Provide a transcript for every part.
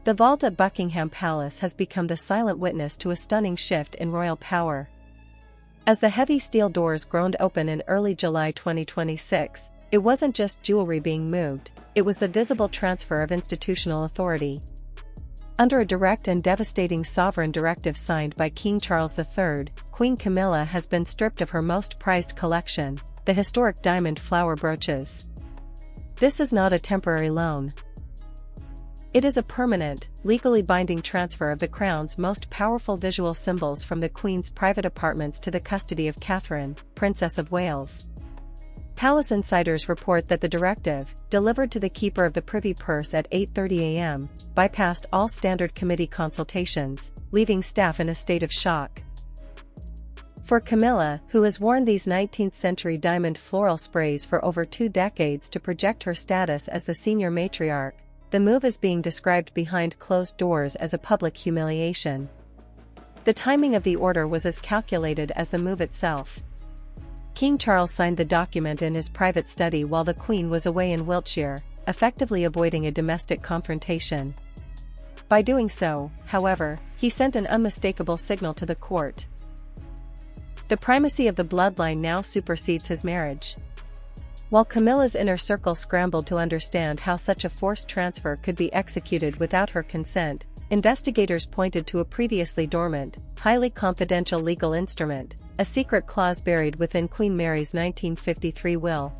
The vault at Buckingham Palace has become the silent witness to a stunning shift in royal power. As the heavy steel doors groaned open in early July 2026, it wasn't just jewelry being moved, it was the visible transfer of institutional authority. Under a direct and devastating sovereign directive signed by King Charles III, Queen Camilla has been stripped of her most prized collection, the historic diamond flower brooches. This is not a temporary loan. It is a permanent, legally binding transfer of the crown's most powerful visual symbols from the Queen's private apartments to the custody of Catherine, Princess of Wales. Palace insiders report that the directive, delivered to the keeper of the Privy Purse at 8:30 a.m., bypassed all standard committee consultations, leaving staff in a state of shock. For Camilla, who has worn these 19th-century diamond floral sprays for over 2 decades to project her status as the senior matriarch, the move is being described behind closed doors as a public humiliation. The timing of the order was as calculated as the move itself. King Charles signed the document in his private study while the Queen was away in Wiltshire, effectively avoiding a domestic confrontation. By doing so, however, he sent an unmistakable signal to the court. The primacy of the bloodline now supersedes his marriage. While Camilla's inner circle scrambled to understand how such a forced transfer could be executed without her consent, investigators pointed to a previously dormant, highly confidential legal instrument, a secret clause buried within Queen Mary's 1953 will.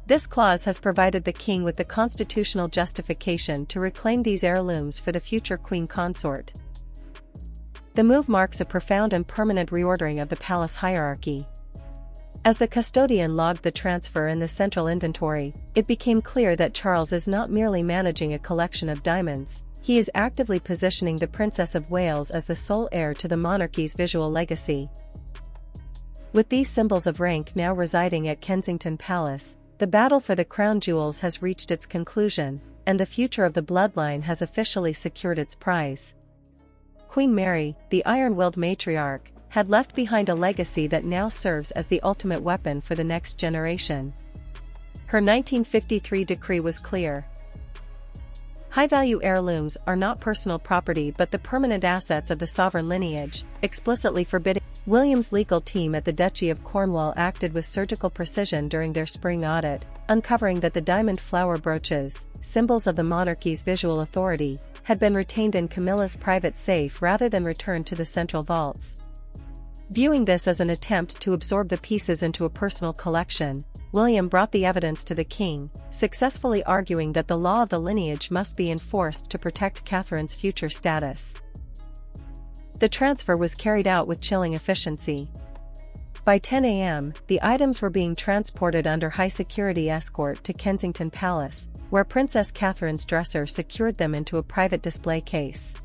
This clause has provided the king with the constitutional justification to reclaim these heirlooms for the future queen consort. The move marks a profound and permanent reordering of the palace hierarchy. As the custodian logged the transfer in the central inventory, it became clear that Charles is not merely managing a collection of diamonds, he is actively positioning the Princess of Wales as the sole heir to the monarchy's visual legacy. With these symbols of rank now residing at Kensington Palace, the battle for the crown jewels has reached its conclusion, and the future of the bloodline has officially secured its prize. Queen Mary, the iron-willed matriarch, had left behind a legacy that now serves as the ultimate weapon for the next generation. Her 1953 decree was clear. High-value heirlooms are not personal property but the permanent assets of the sovereign lineage, explicitly forbidding. William's legal team at the Duchy of Cornwall acted with surgical precision during their spring audit, uncovering that the diamond flower brooches, symbols of the monarchy's visual authority, had been retained in Camilla's private safe rather than returned to the central vaults. Viewing this as an attempt to absorb the pieces into a personal collection, William brought the evidence to the king, successfully arguing that the law of the lineage must be enforced to protect Catherine's future status. The transfer was carried out with chilling efficiency. By 10 a.m., the items were being transported under high-security escort to Kensington Palace, where Princess Catherine's dresser secured them into a private display case.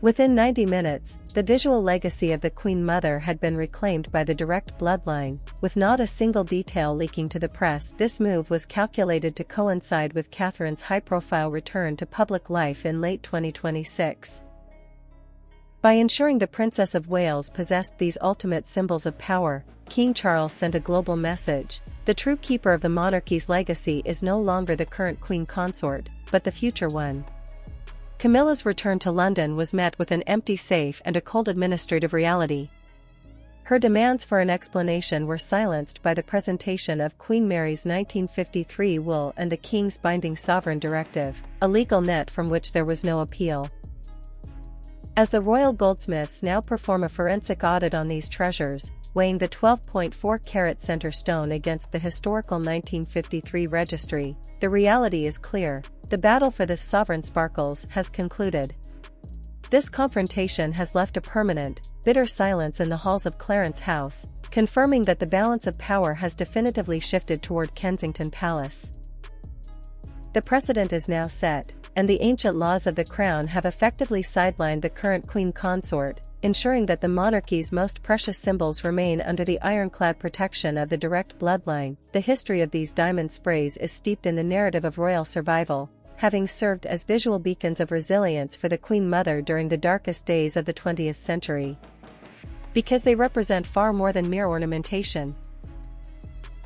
Within 90 minutes, the visual legacy of the Queen Mother had been reclaimed by the direct bloodline, with not a single detail leaking to the press. This move was calculated to coincide with Catherine's high-profile return to public life in late 2026. By ensuring the Princess of Wales possessed these ultimate symbols of power, King Charles sent a global message: the true keeper of the monarchy's legacy is no longer the current queen consort, but the future one. Camilla's return to London was met with an empty safe and a cold administrative reality. Her demands for an explanation were silenced by the presentation of Queen Mary's 1953 will and the King's binding sovereign directive, a legal net from which there was no appeal. As the royal goldsmiths now perform a forensic audit on these treasures, weighing the 12.4-carat center stone against the historical 1953 registry, the reality is clear: the battle for the sovereign sparkles has concluded. This confrontation has left a permanent, bitter silence in the halls of Clarence House, confirming that the balance of power has definitively shifted toward Kensington Palace. The precedent is now set, and the ancient laws of the crown have effectively sidelined the current queen consort, ensuring that the monarchy's most precious symbols remain under the ironclad protection of the direct bloodline. The history of these diamond sprays is steeped in the narrative of royal survival, having served as visual beacons of resilience for the Queen Mother during the darkest days of the 20th century. Because they represent far more than mere ornamentation.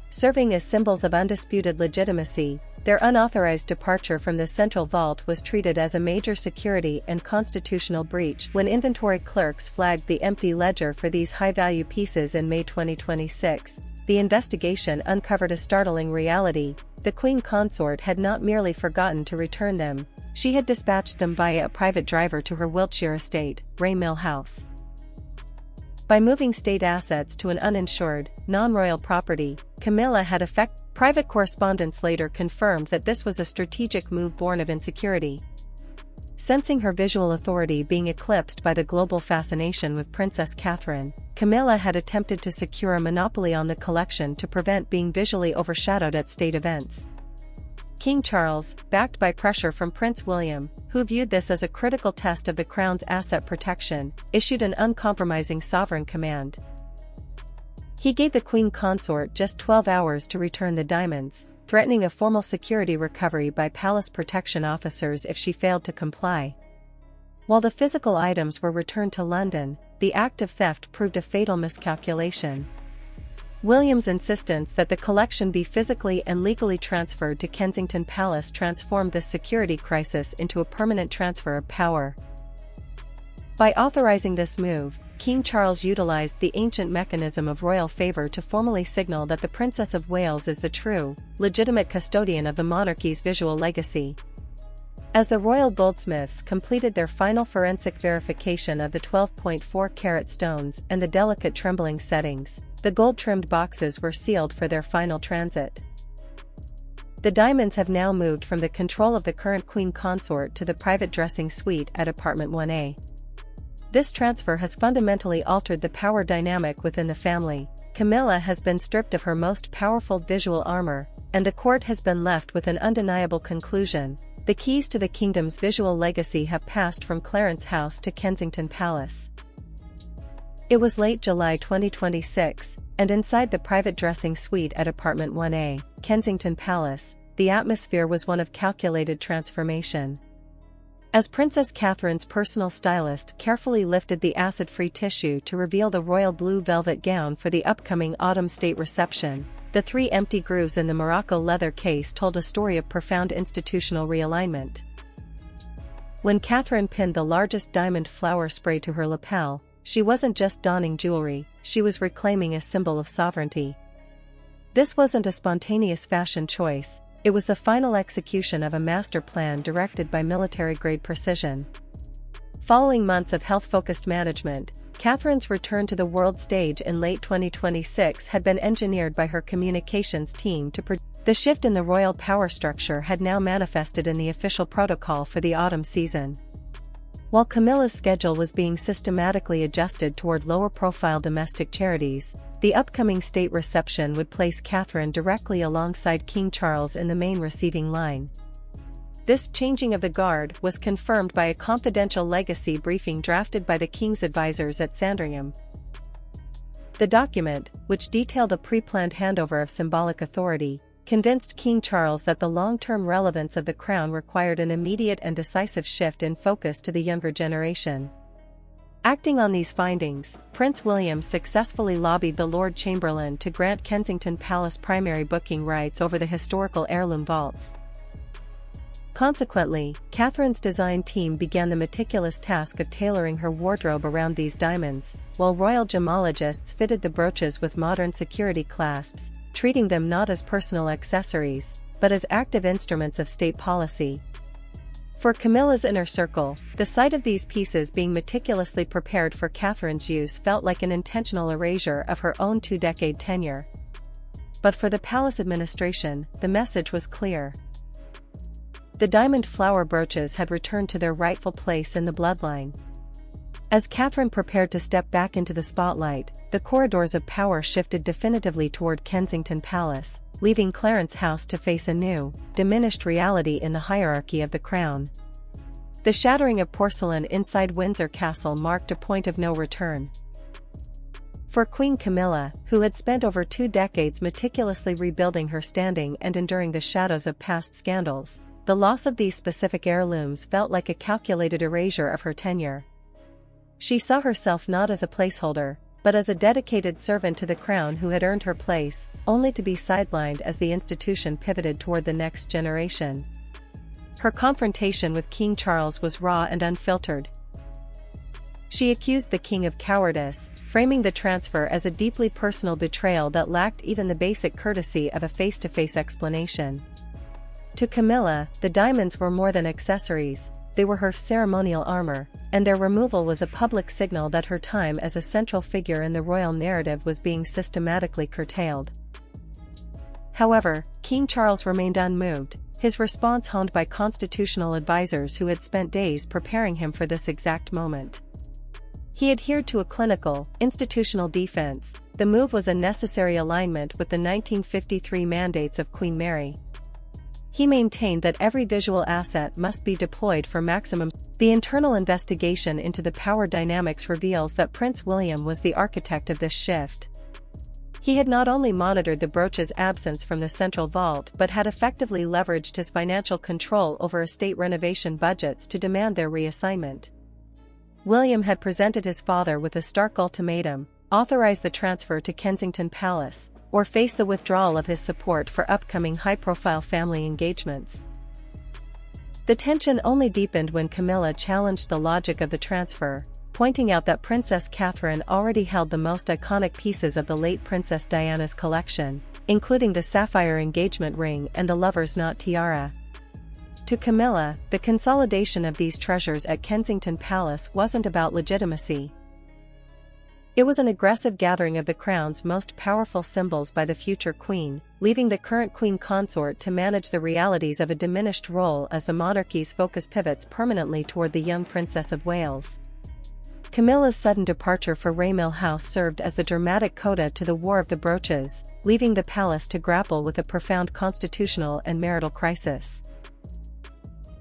Serving as symbols of undisputed legitimacy, Their unauthorized departure from the central vault was treated as a major security and constitutional breach when inventory clerks flagged the empty ledger for these high-value pieces in May 2026. The investigation uncovered a startling reality: the Queen Consort had not merely forgotten to return them, she had dispatched them via a private driver to her Wiltshire estate, Ray Mill House. By moving state assets to an uninsured, non-royal property, Camilla had Private correspondence later confirmed that this was a strategic move born of insecurity. Sensing her visual authority being eclipsed by the global fascination with Princess Catherine, Camilla had attempted to secure a monopoly on the collection to prevent being visually overshadowed at state events. King Charles, backed by pressure from Prince William, who viewed this as a critical test of the Crown's asset protection, issued an uncompromising sovereign command. He gave the Queen Consort just 12 hours to return the diamonds, threatening a formal security recovery by palace protection officers if she failed to comply. While the physical items were returned to London, the act of theft proved a fatal miscalculation. William's insistence that the collection be physically and legally transferred to Kensington Palace transformed this security crisis into a permanent transfer of power. By authorizing this move, King Charles utilized the ancient mechanism of royal favor to formally signal that the Princess of Wales is the true, legitimate custodian of the monarchy's visual legacy. As the royal goldsmiths completed their final forensic verification of the 12.4-carat stones and the delicate trembling settings, the gold-trimmed boxes were sealed for their final transit. The diamonds have now moved from the control of the current Queen Consort to the private dressing suite at Apartment 1A. This transfer has fundamentally altered the power dynamic within the family. Camilla has been stripped of her most powerful visual armor, and the court has been left with an undeniable conclusion: the keys to the kingdom's visual legacy have passed from Clarence House to Kensington Palace. It was late July 2026, and inside the private dressing suite at Apartment 1A, Kensington Palace, the atmosphere was one of calculated transformation. As Princess Catherine's personal stylist carefully lifted the acid-free tissue to reveal the royal blue velvet gown for the upcoming autumn state reception, the 3 empty grooves in the Morocco leather case told a story of profound institutional realignment. When Catherine pinned the largest diamond flower spray to her lapel, she wasn't just donning jewelry, she was reclaiming a symbol of sovereignty. This wasn't a spontaneous fashion choice. It was the final execution of a master plan directed by military-grade precision. Following months of health-focused management, Catherine's return to the world stage in late 2026 had been engineered by her communications team to produce. The shift in the royal power structure had now manifested in the official protocol for the autumn season. While Camilla's schedule was being systematically adjusted toward lower-profile domestic charities, the upcoming state reception would place Catherine directly alongside King Charles in the main receiving line. This changing of the guard was confirmed by a confidential legacy briefing drafted by the King's advisors at Sandringham. The document, which detailed a pre-planned handover of symbolic authority, convinced King Charles that the long-term relevance of the crown required an immediate and decisive shift in focus to the younger generation. Acting on these findings, Prince William successfully lobbied the Lord Chamberlain to grant Kensington Palace primary booking rights over the historical heirloom vaults. Consequently, Catherine's design team began the meticulous task of tailoring her wardrobe around these diamonds, while royal gemologists fitted the brooches with modern security clasps, treating them not as personal accessories, but as active instruments of state policy. For Camilla's inner circle, the sight of these pieces being meticulously prepared for Catherine's use felt like an intentional erasure of her own 2-decade tenure. But for the palace administration, the message was clear. The diamond flower brooches had returned to their rightful place in the bloodline. As Catherine prepared to step back into the spotlight, the corridors of power shifted definitively toward Kensington Palace, leaving Clarence House to face a new, diminished reality in the hierarchy of the crown. The shattering of porcelain inside Windsor Castle marked a point of no return. For Queen Camilla, who had spent over 2 decades meticulously rebuilding her standing and enduring the shadows of past scandals, the loss of these specific heirlooms felt like a calculated erasure of her tenure. She saw herself not as a placeholder, but as a dedicated servant to the crown who had earned her place, only to be sidelined as the institution pivoted toward the next generation. Her confrontation with King Charles was raw and unfiltered. She accused the king of cowardice, framing the transfer as a deeply personal betrayal that lacked even the basic courtesy of a face-to-face explanation. To Camilla, the diamonds were more than accessories, they were her ceremonial armor, and their removal was a public signal that her time as a central figure in the royal narrative was being systematically curtailed. However, King Charles remained unmoved, his response honed by constitutional advisors who had spent days preparing him for this exact moment. He adhered to a clinical, institutional defense. The move was a necessary alignment with the 1953 mandates of Queen Mary. He maintained that every visual asset must be deployed for maximum. The internal investigation into the power dynamics reveals that Prince William was the architect of this shift. He had not only monitored the brooch's absence from the central vault but had effectively leveraged his financial control over estate renovation budgets to demand their reassignment. William had presented his father with a stark ultimatum: authorize the transfer to Kensington Palace, or face the withdrawal of his support for upcoming high-profile family engagements. The tension only deepened when Camilla challenged the logic of the transfer, pointing out that Princess Catherine already held the most iconic pieces of the late Princess Diana's collection, including the sapphire engagement ring and the lover's knot tiara. To Camilla, the consolidation of these treasures at Kensington Palace wasn't about legitimacy. It was an aggressive gathering of the crown's most powerful symbols by the future queen, leaving the current queen consort to manage the realities of a diminished role as the monarchy's focus pivots permanently toward the young Princess of Wales. Camilla's sudden departure for Raymil House served as the dramatic coda to the War of the Brooches, leaving the palace to grapple with a profound constitutional and marital crisis.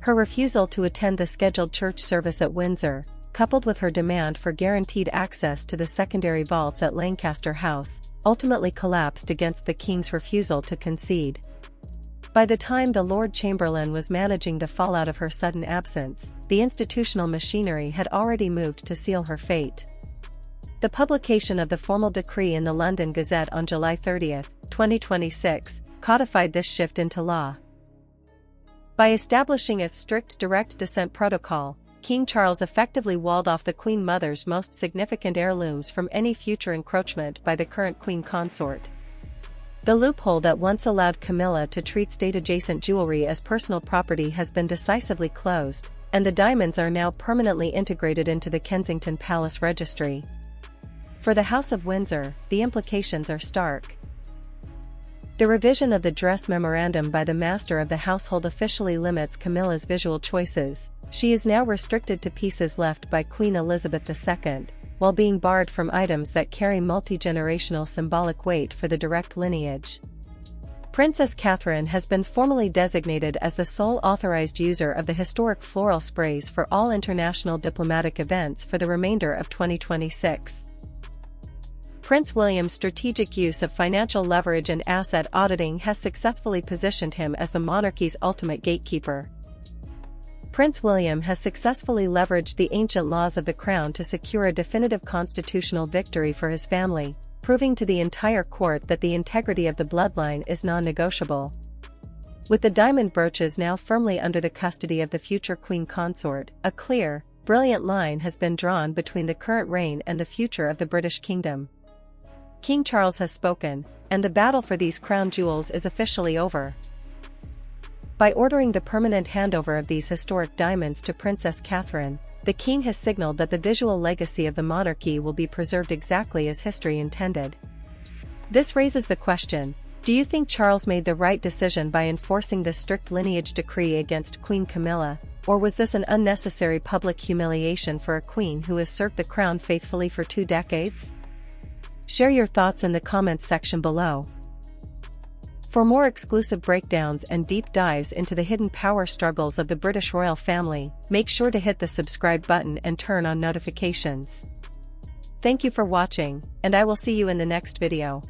Her refusal to attend the scheduled church service at Windsor, coupled with her demand for guaranteed access to the secondary vaults at Lancaster House, ultimately collapsed against the king's refusal to concede. By the time the Lord Chamberlain was managing the fallout of her sudden absence, the institutional machinery had already moved to seal her fate. The publication of the formal decree in the London Gazette on July 30, 2026, codified this shift into law. By establishing a strict direct descent protocol, King Charles effectively walled off the Queen Mother's most significant heirlooms from any future encroachment by the current Queen Consort. The loophole that once allowed Camilla to treat state-adjacent jewelry as personal property has been decisively closed, and the diamonds are now permanently integrated into the Kensington Palace registry. For the House of Windsor, the implications are stark. The revision of the dress memorandum by the Master of the Household officially limits Camilla's visual choices. She is now restricted to pieces left by Queen Elizabeth II, while being barred from items that carry multi-generational symbolic weight for the direct lineage. Princess Catherine has been formally designated as the sole authorized user of the historic floral sprays for all international diplomatic events for the remainder of 2026. Prince William's strategic use of financial leverage and asset auditing has successfully positioned him as the monarchy's ultimate gatekeeper. Prince William has successfully leveraged the ancient laws of the crown to secure a definitive constitutional victory for his family, proving to the entire court that the integrity of the bloodline is non-negotiable. With the diamond brooches now firmly under the custody of the future queen consort, a clear, brilliant line has been drawn between the current reign and the future of the British kingdom. King Charles has spoken, and the battle for these crown jewels is officially over. By ordering the permanent handover of these historic diamonds to Princess Catherine, the king has signaled that the visual legacy of the monarchy will be preserved exactly as history intended. This raises the question: do you think Charles made the right decision by enforcing this strict lineage decree against Queen Camilla, or was this an unnecessary public humiliation for a queen who has served the crown faithfully for 2 decades? Share your thoughts in the comments section below. For more exclusive breakdowns and deep dives into the hidden power struggles of the British royal family, make sure to hit the subscribe button and turn on notifications. Thank you for watching, and I will see you in the next video.